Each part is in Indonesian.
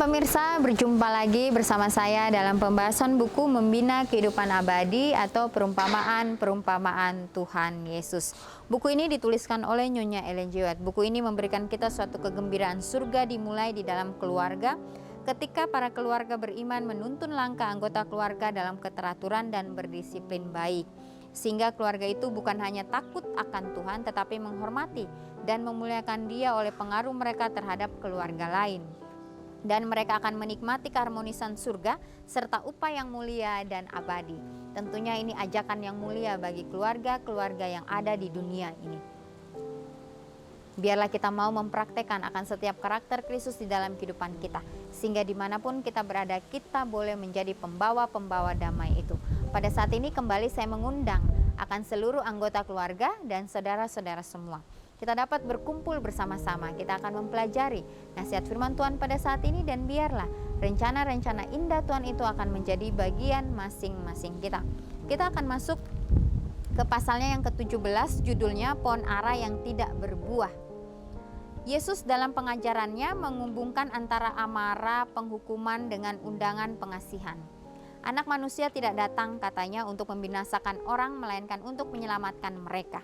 pemirsa, berjumpa lagi bersama saya dalam pembahasan buku Membina Kehidupan Abadi atau Perumpamaan-Perumpamaan Tuhan Yesus. Buku ini dituliskan oleh Nyonya Ellen G. White. Buku ini memberikan kita suatu kegembiraan surga dimulai di dalam keluarga, ketika para keluarga beriman menuntun langkah anggota keluarga dalam keteraturan dan berdisiplin baik. Sehingga keluarga itu bukan hanya takut akan Tuhan, tetapi menghormati dan memuliakan Dia oleh pengaruh mereka terhadap keluarga lain. Dan mereka akan menikmati keharmonisan surga serta upah yang mulia dan abadi. Tentunya ini ajakan yang mulia bagi keluarga-keluarga yang ada di dunia ini. Biarlah kita mau mempraktekkan akan setiap karakter Kristus di dalam kehidupan kita, sehingga dimanapun kita berada, kita boleh menjadi pembawa-pembawa damai itu. Pada saat ini kembali saya mengundang akan seluruh anggota keluarga dan saudara-saudara semua. Kita dapat berkumpul bersama-sama, kita akan mempelajari nasihat firman Tuhan pada saat ini, dan biarlah rencana-rencana indah Tuhan itu akan menjadi bagian masing-masing kita. Kita akan masuk ke pasalnya yang ke-17, judulnya Pohon Ara yang Tidak Berbuah. Yesus dalam pengajarannya menghubungkan antara amarah penghukuman dengan undangan pengasihan. Anak manusia tidak datang, katanya, untuk membinasakan orang, melainkan untuk menyelamatkan mereka.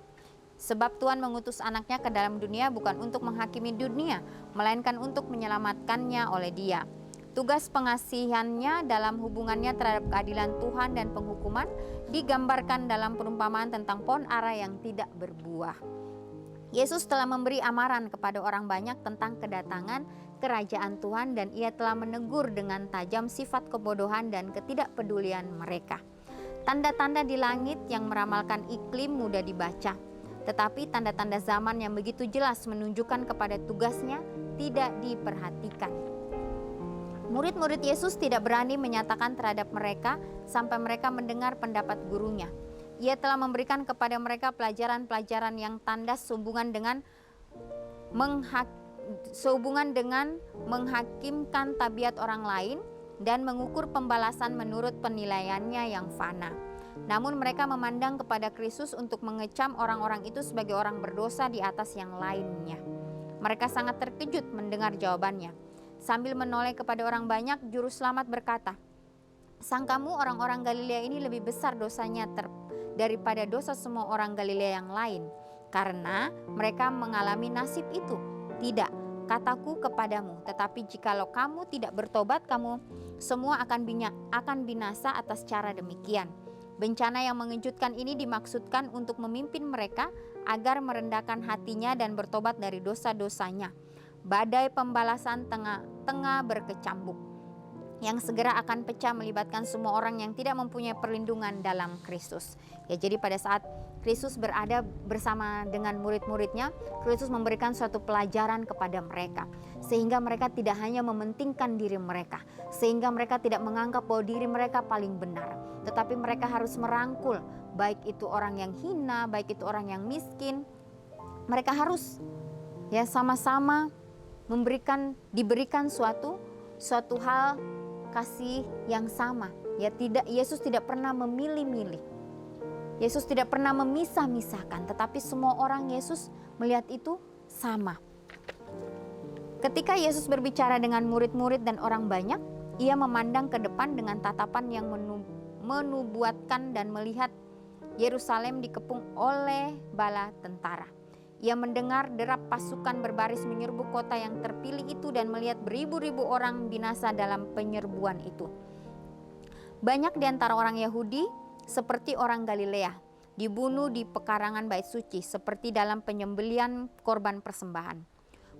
Sebab Tuhan mengutus anaknya ke dalam dunia bukan untuk menghakimi dunia, melainkan untuk menyelamatkannya oleh Dia. Tugas pengasihannya dalam hubungannya terhadap keadilan Tuhan dan penghukuman digambarkan dalam perumpamaan tentang pohon ara yang tidak berbuah. Yesus telah memberi amaran kepada orang banyak tentang kedatangan kerajaan Tuhan, dan Ia telah menegur dengan tajam sifat kebodohan dan ketidakpedulian mereka. Tanda-tanda di langit yang meramalkan iklim mudah dibaca, tetapi tanda-tanda zaman yang begitu jelas menunjukkan kepada tugasnya tidak diperhatikan. Murid-murid Yesus tidak berani menyatakan terhadap mereka sampai mereka mendengar pendapat gurunya. Ia telah memberikan kepada mereka pelajaran-pelajaran yang tandas sehubungan dengan menghakimkan tabiat orang lain dan mengukur pembalasan menurut penilaiannya yang fana. Namun mereka memandang kepada Kristus untuk mengecam orang-orang itu sebagai orang berdosa di atas yang lainnya. Mereka sangat terkejut mendengar jawabannya. Sambil menoleh kepada orang banyak, juru selamat berkata, "Sangkamu orang-orang Galilea ini lebih besar dosanya daripada dosa semua orang Galilea yang lain, karena mereka mengalami nasib itu? Tidak, kataku kepadamu, tetapi jikalau kamu tidak bertobat, kamu semua akan binasa atas cara demikian." Bencana yang mengejutkan ini dimaksudkan untuk memimpin mereka agar merendahkan hatinya dan bertobat dari dosa-dosanya. Badai pembalasan tengah berkecambuk, yang segera akan pecah melibatkan semua orang yang tidak mempunyai perlindungan dalam Kristus. Ya, jadi pada saat Kristus berada bersama dengan murid-muridnya, Kristus memberikan suatu pelajaran kepada mereka, sehingga mereka tidak hanya mementingkan diri mereka, sehingga mereka tidak menganggap bahwa diri mereka paling benar, tetapi mereka harus merangkul, baik itu orang yang hina, baik itu orang yang miskin. Mereka harus sama-sama diberikan suatu hal kasih yang sama. Yesus tidak pernah memilih-milih. Yesus tidak pernah memisah-misahkan, tetapi semua orang Yesus melihat itu sama. Ketika Yesus berbicara dengan murid-murid dan orang banyak, Ia memandang ke depan dengan tatapan yang menubuatkan dan melihat Yerusalem dikepung oleh bala tentara. Ia mendengar derap pasukan berbaris menyerbu kota yang terpilih itu dan melihat beribu-ribu orang binasa dalam penyerbuan itu. Banyak di antara orang Yahudi seperti orang Galilea dibunuh di pekarangan bait suci seperti dalam penyembelian korban persembahan.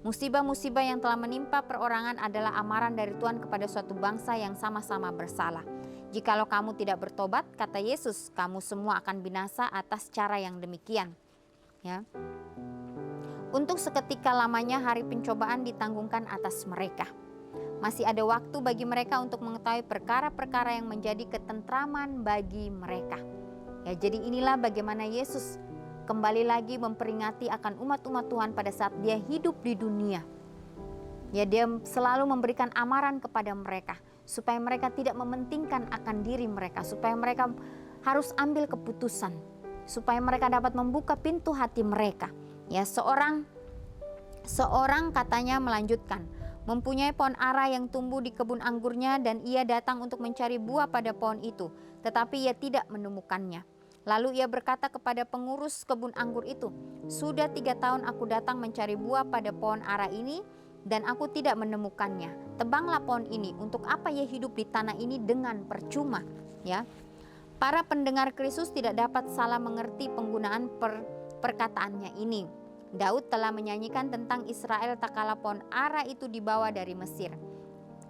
Musibah-musibah yang telah menimpa perorangan adalah amaran dari Tuhan kepada suatu bangsa yang sama-sama bersalah. Jikalau kamu tidak bertobat, kata Yesus, kamu semua akan binasa atas cara yang demikian. Untuk seketika lamanya hari pencobaan ditanggungkan atas mereka. Masih ada waktu bagi mereka untuk mengetahui perkara-perkara yang menjadi ketentraman bagi mereka. Jadi inilah bagaimana Yesus kembali lagi memperingati akan umat-umat Tuhan pada saat Dia hidup di dunia. Dia selalu memberikan amaran kepada mereka supaya mereka tidak mementingkan akan diri mereka, supaya mereka harus ambil keputusan, supaya mereka dapat membuka pintu hati mereka. Seorang katanya melanjutkan, mempunyai pohon ara yang tumbuh di kebun anggurnya, dan ia datang untuk mencari buah pada pohon itu, tetapi ia tidak menemukannya. Lalu ia berkata kepada pengurus kebun anggur itu, "Sudah 3 tahun aku datang mencari buah pada pohon ara ini, dan aku tidak menemukannya. Tebanglah pohon ini, untuk apa ia hidup di tanah ini dengan percuma?" Ya, para pendengar Kristus tidak dapat salah mengerti penggunaan perkataannya ini. Daud telah menyanyikan tentang Israel tak kala pohon ara itu dibawa dari Mesir.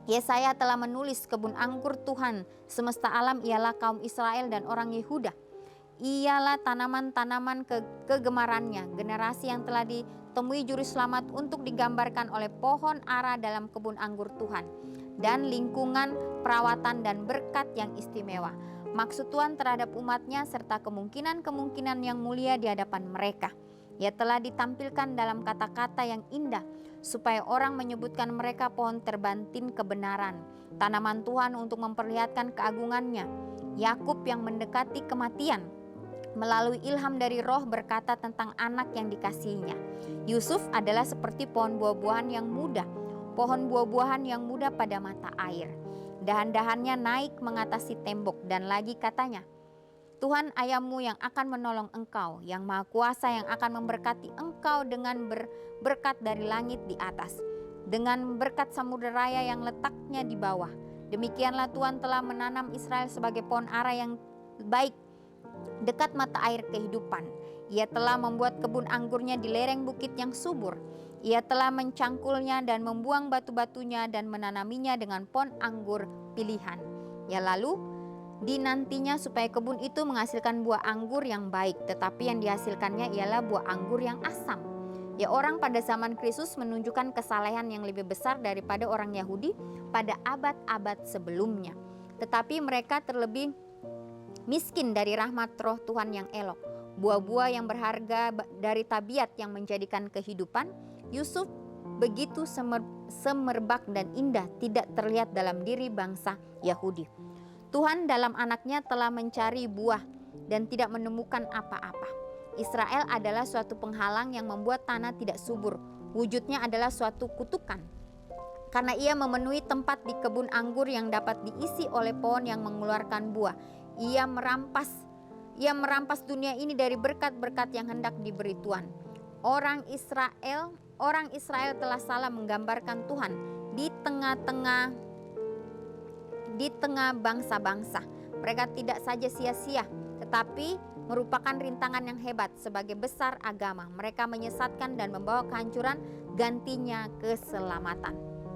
Yesaya telah menulis kebun anggur Tuhan semesta alam ialah kaum Israel dan orang Yehuda. Ialah tanaman-tanaman kegemarannya, generasi yang telah ditemui juru selamat untuk digambarkan oleh pohon ara dalam kebun anggur Tuhan, dan lingkungan perawatan dan berkat yang istimewa. Maksud Tuhan terhadap umatnya serta kemungkinan-kemungkinan yang mulia di hadapan mereka. Ia telah ditampilkan dalam kata-kata yang indah, supaya orang menyebutkan mereka pohon terbantin kebenaran, tanaman Tuhan untuk memperlihatkan keagungannya. Yakub yang mendekati kematian, melalui ilham dari Roh berkata tentang anak yang dikasihinya. Yusuf adalah seperti pohon buah-buahan yang muda, pohon buah-buahan yang muda pada mata air. Dahan-dahannya naik mengatasi tembok, dan lagi katanya, Tuhan ayahmu yang akan menolong engkau, yang Maha Kuasa yang akan memberkati engkau dengan berkat dari langit di atas, dengan berkat samudera raya yang letaknya di bawah. Demikianlah Tuhan telah menanam Israel sebagai pohon ara yang baik dekat mata air kehidupan. Ia telah membuat kebun anggurnya di lereng bukit yang subur. Ia telah mencangkulnya dan membuang batu-batunya dan menanaminya dengan pohon anggur pilihan. Ya, lalu dinantinya supaya kebun itu menghasilkan buah anggur yang baik, tetapi yang dihasilkannya ialah buah anggur yang asam. Ya, orang pada zaman Kristus menunjukkan kesalehan yang lebih besar daripada orang Yahudi pada abad-abad sebelumnya. Tetapi mereka terlebih miskin dari rahmat roh Tuhan yang elok. Buah-buah yang berharga dari tabiat yang menjadikan kehidupan. Yusuf begitu semerbak dan indah tidak terlihat dalam diri bangsa Yahudi. Tuhan dalam anaknya telah mencari buah dan tidak menemukan apa-apa. Israel adalah suatu penghalang yang membuat tanah tidak subur. Wujudnya adalah suatu kutukan, karena ia memenuhi tempat di kebun anggur yang dapat diisi oleh pohon yang mengeluarkan buah. Ia merampas dunia ini dari berkat-berkat yang hendak diberi Tuhan. Orang Israel telah salah menggambarkan Tuhan di tengah bangsa-bangsa. Mereka tidak saja sia-sia, tetapi merupakan rintangan yang hebat sebagai besar agama. Mereka menyesatkan dan membawa kehancuran, gantinya keselamatan.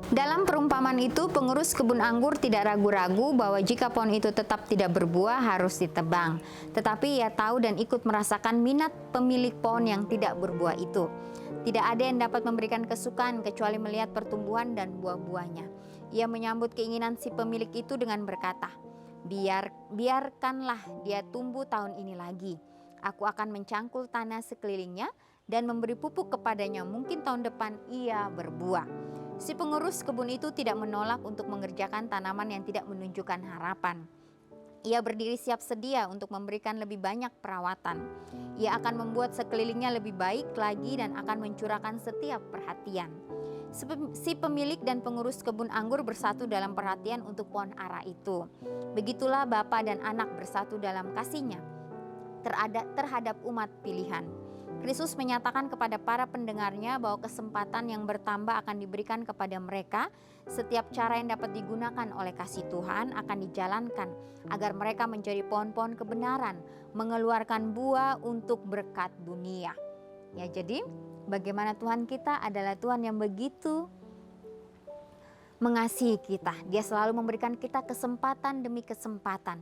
Dalam perumpamaan itu, pengurus kebun anggur tidak ragu-ragu bahwa jika pohon itu tetap tidak berbuah harus ditebang. Tetapi ia tahu dan ikut merasakan minat pemilik pohon yang tidak berbuah itu. Tidak ada yang dapat memberikan kesukaan kecuali melihat pertumbuhan dan buah-buahnya. Ia menyambut keinginan si pemilik itu dengan berkata, biarkanlah dia tumbuh tahun ini lagi. Aku akan mencangkul tanah sekelilingnya dan memberi pupuk kepadanya. Mungkin tahun depan ia berbuah. Si pengurus kebun itu tidak menolak untuk mengerjakan tanaman yang tidak menunjukkan harapan. Ia berdiri siap sedia untuk memberikan lebih banyak perawatan. Ia akan membuat sekelilingnya lebih baik lagi dan akan mencurahkan setiap perhatian. Si pemilik dan pengurus kebun anggur bersatu dalam perhatian untuk pohon ara itu. Begitulah Bapa dan Anak bersatu dalam kasihnya terhadap umat pilihan. Kristus menyatakan kepada para pendengarnya bahwa kesempatan yang bertambah akan diberikan kepada mereka. Setiap cara yang dapat digunakan oleh kasih Tuhan akan dijalankan agar mereka menjadi pohon-pohon kebenaran, mengeluarkan buah untuk berkat dunia. Ya, jadi bagaimana Tuhan kita adalah Tuhan yang begitu mengasihi kita. Dia selalu memberikan kita kesempatan demi kesempatan,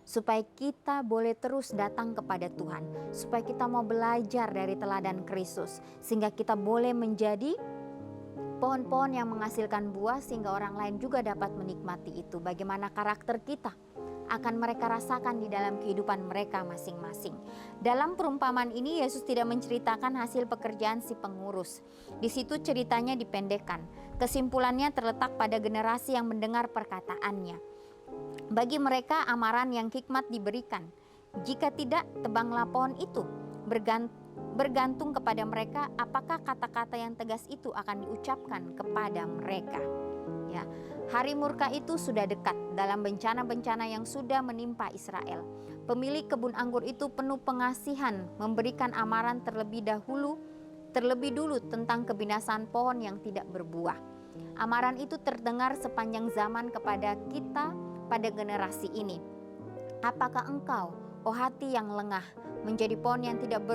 supaya kita boleh terus datang kepada Tuhan, supaya kita mau belajar dari teladan Kristus, sehingga kita boleh menjadi pohon-pohon yang menghasilkan buah, sehingga orang lain juga dapat menikmati itu. Bagaimana karakter kita akan mereka rasakan di dalam kehidupan mereka masing-masing. Dalam perumpamaan ini Yesus tidak menceritakan hasil pekerjaan si pengurus. Di situ ceritanya dipendekkan. Kesimpulannya terletak pada generasi yang mendengar perkataannya. Bagi mereka amaran yang hikmat diberikan. Jika tidak, tebanglah pohon itu. bergantung kepada mereka apakah kata-kata yang tegas itu akan diucapkan kepada mereka. Ya, hari murka itu sudah dekat dalam bencana-bencana yang sudah menimpa Israel. Pemilik kebun anggur itu penuh pengasihan memberikan amaran terlebih dulu tentang kebinasaan pohon yang tidak berbuah. Amaran itu terdengar sepanjang zaman kepada kita pada generasi ini. Apakah engkau, oh hati yang lengah, menjadi pohon yang tidak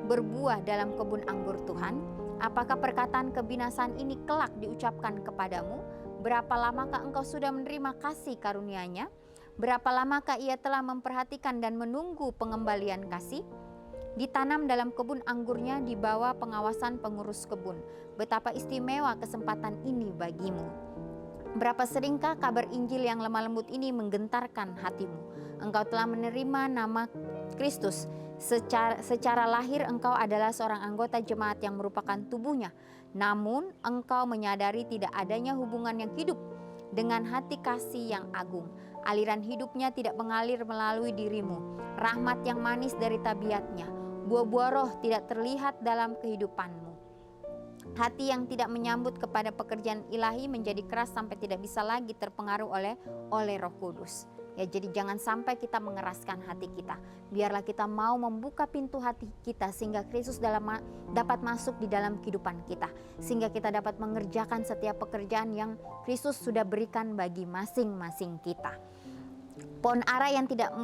berbuah dalam kebun anggur Tuhan? Apakah perkataan kebinasaan ini kelak diucapkan kepadamu? Berapa lamakah engkau sudah menerima kasih karunia-Nya? Berapa lamakah ia telah memperhatikan dan menunggu pengembalian kasih? Ditanam dalam kebun anggurnya di bawah pengawasan pengurus kebun. Betapa istimewa kesempatan ini bagimu. Berapa seringkah kabar Injil yang lemah lembut ini menggentarkan hatimu? Engkau telah menerima nama Kristus. Secara lahir engkau adalah seorang anggota jemaat yang merupakan tubuhnya. Namun engkau menyadari tidak adanya hubungan yang hidup dengan hati kasih yang agung. Aliran hidupnya tidak mengalir melalui dirimu. Rahmat yang manis dari tabiatnya. Buah-buah roh tidak terlihat dalam kehidupanmu. Hati yang tidak menyambut kepada pekerjaan ilahi menjadi keras sampai tidak bisa lagi terpengaruh oleh Roh Kudus. Ya, jadi jangan sampai kita mengeraskan hati kita. Biarlah kita mau membuka pintu hati kita sehingga Kristus dapat masuk di dalam kehidupan kita. Sehingga kita dapat mengerjakan setiap pekerjaan yang Kristus sudah berikan bagi masing-masing kita. Pohon ara yang tidak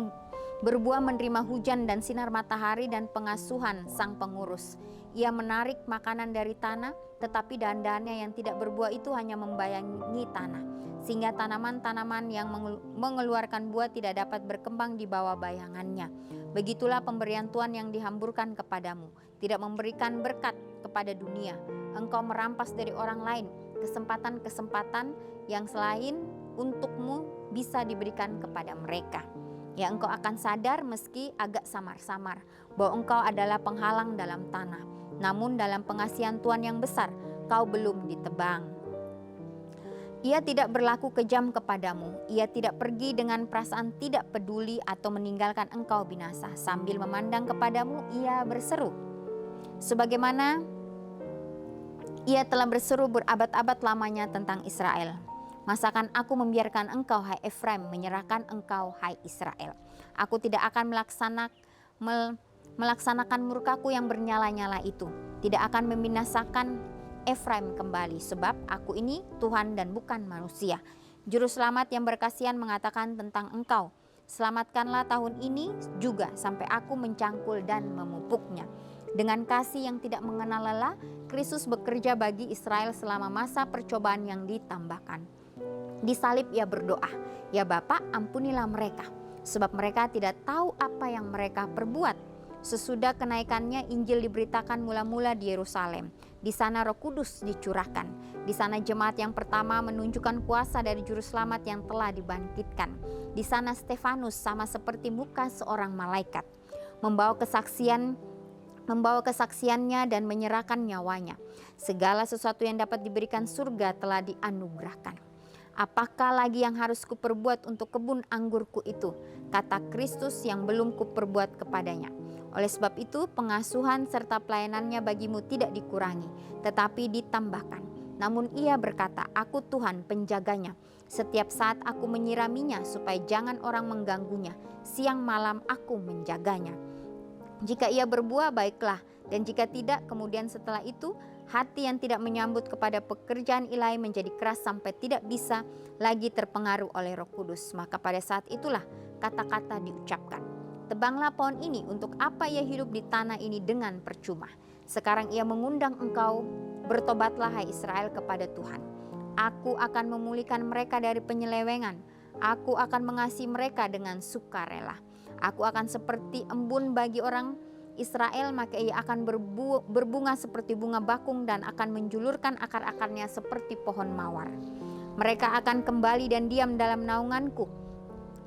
berbuah menerima hujan dan sinar matahari dan pengasuhan sang pengurus. Ia menarik makanan dari tanah, tetapi dahan-dahannya yang tidak berbuah itu hanya membayangi tanah. Sehingga tanaman-tanaman yang mengeluarkan buah tidak dapat berkembang di bawah bayangannya. Begitulah pemberian Tuhan yang dihamburkan kepadamu, tidak memberikan berkat kepada dunia. Engkau merampas dari orang lain kesempatan-kesempatan yang selain untukmu bisa diberikan kepada mereka. Ya, engkau akan sadar meski agak samar-samar bahwa engkau adalah penghalang dalam tanah. Namun dalam pengasihan Tuhan yang besar, kau belum ditebang. Ia tidak berlaku kejam kepadamu. Ia tidak pergi dengan perasaan tidak peduli atau meninggalkan engkau binasa. Sambil memandang kepadamu, ia berseru. Sebagaimana ia telah berseru berabad-abad lamanya tentang Israel. Masakan aku membiarkan engkau, hai Efraim, menyerahkan engkau, hai Israel. Aku tidak akan melaksanakan murkaku yang bernyala-nyala itu. Tidak akan membinasakan Efraim kembali, sebab aku ini Tuhan dan bukan manusia. Juru selamat yang berkasihan mengatakan tentang engkau, selamatkanlah tahun ini juga sampai aku mencangkul dan memupuknya. Dengan kasih yang tidak mengenal lelah, Kristus bekerja bagi Israel selama masa percobaan yang ditambahkan. Di salib ia berdoa, ya Bapa, ampunilah mereka, sebab mereka tidak tahu apa yang mereka perbuat. Sesudah kenaikannya, Injil diberitakan mula-mula di Yerusalem. Di sana Roh Kudus dicurahkan. Di sana jemaat yang pertama menunjukkan kuasa dari Juru Selamat yang telah dibangkitkan. Di sana Stefanus sama seperti muka seorang malaikat, membawa kesaksiannya dan menyerahkan nyawanya. Segala sesuatu yang dapat diberikan surga telah dianugerahkan. Apakah lagi yang harus kuperbuat untuk kebun anggurku itu? Kata Kristus yang belum kuperbuat kepadanya. Oleh sebab itu pengasuhan serta pelayanannya bagimu tidak dikurangi, tetapi ditambahkan. Namun ia berkata, aku Tuhan penjaganya. Setiap saat aku menyiraminya supaya jangan orang mengganggunya. Siang malam aku menjaganya. Jika ia berbuah, baiklah. Dan jika tidak, kemudian setelah itu hati yang tidak menyambut kepada pekerjaan ilahi menjadi keras sampai tidak bisa lagi terpengaruh oleh Roh Kudus. Maka pada saat itulah kata-kata diucapkan. Tebanglah pohon ini, untuk apa ia hidup di tanah ini dengan percuma. Sekarang ia mengundang engkau, bertobatlah hai Israel kepada Tuhan. Aku akan memulihkan mereka dari penyelewengan. Aku akan mengasihi mereka dengan sukarela. Aku akan seperti embun bagi orang Israel, maka ia akan berbunga seperti bunga bakung dan akan menjulurkan akar-akarnya seperti pohon mawar. Mereka akan kembali dan diam dalam naunganku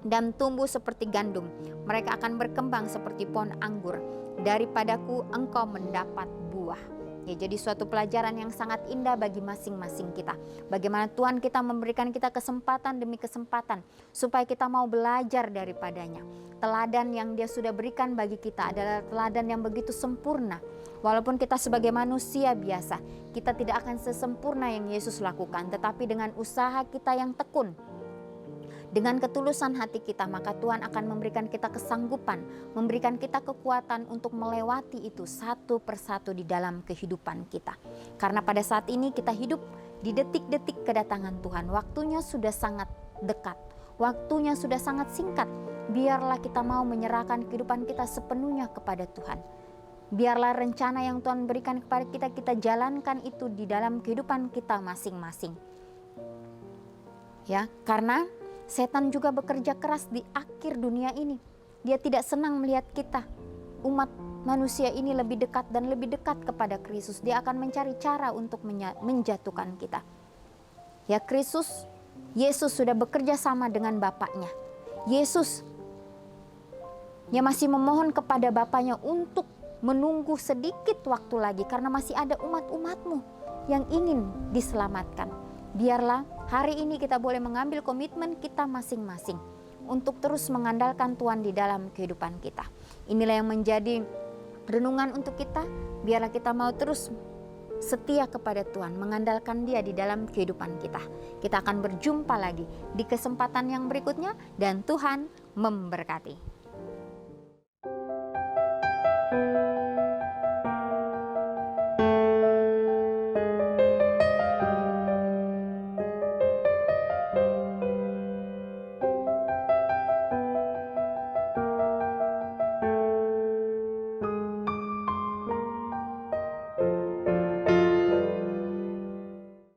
dan tumbuh seperti gandum. Mereka akan berkembang seperti pohon anggur. Daripadaku engkau mendapat buah. Ya, jadi suatu pelajaran yang sangat indah bagi masing-masing kita. Bagaimana Tuhan kita memberikan kita kesempatan demi kesempatan supaya kita mau belajar daripadanya. Teladan yang Dia sudah berikan bagi kita adalah teladan yang begitu sempurna. Walaupun kita sebagai manusia biasa, kita tidak akan sesempurna yang Yesus lakukan, tetapi dengan usaha kita yang tekun, dengan ketulusan hati kita, maka Tuhan akan memberikan kita kesanggupan, memberikan kita kekuatan untuk melewati itu satu persatu di dalam kehidupan kita. Karena pada saat ini kita hidup di detik-detik kedatangan Tuhan. Waktunya sudah sangat dekat, waktunya sudah sangat singkat. Biarlah kita mau menyerahkan kehidupan kita sepenuhnya kepada Tuhan. Biarlah rencana yang Tuhan berikan kepada kita, kita jalankan itu di dalam kehidupan kita masing-masing. Ya, karena setan juga bekerja keras di akhir dunia ini. Dia tidak senang melihat kita, umat manusia ini lebih dekat dan lebih dekat kepada Kristus. Dia akan mencari cara untuk menjatuhkan kita. Ya, Yesus sudah bekerja sama dengan Bapaknya. Yesus masih memohon kepada Bapaknya untuk menunggu sedikit waktu lagi, karena masih ada umat-umatmu yang ingin diselamatkan. Biarlah hari ini kita boleh mengambil komitmen kita masing-masing untuk terus mengandalkan Tuhan di dalam kehidupan kita. Inilah yang menjadi renungan untuk kita. Biarlah kita mau terus setia kepada Tuhan, mengandalkan Dia di dalam kehidupan kita. Kita akan berjumpa lagi di kesempatan yang berikutnya dan Tuhan memberkati.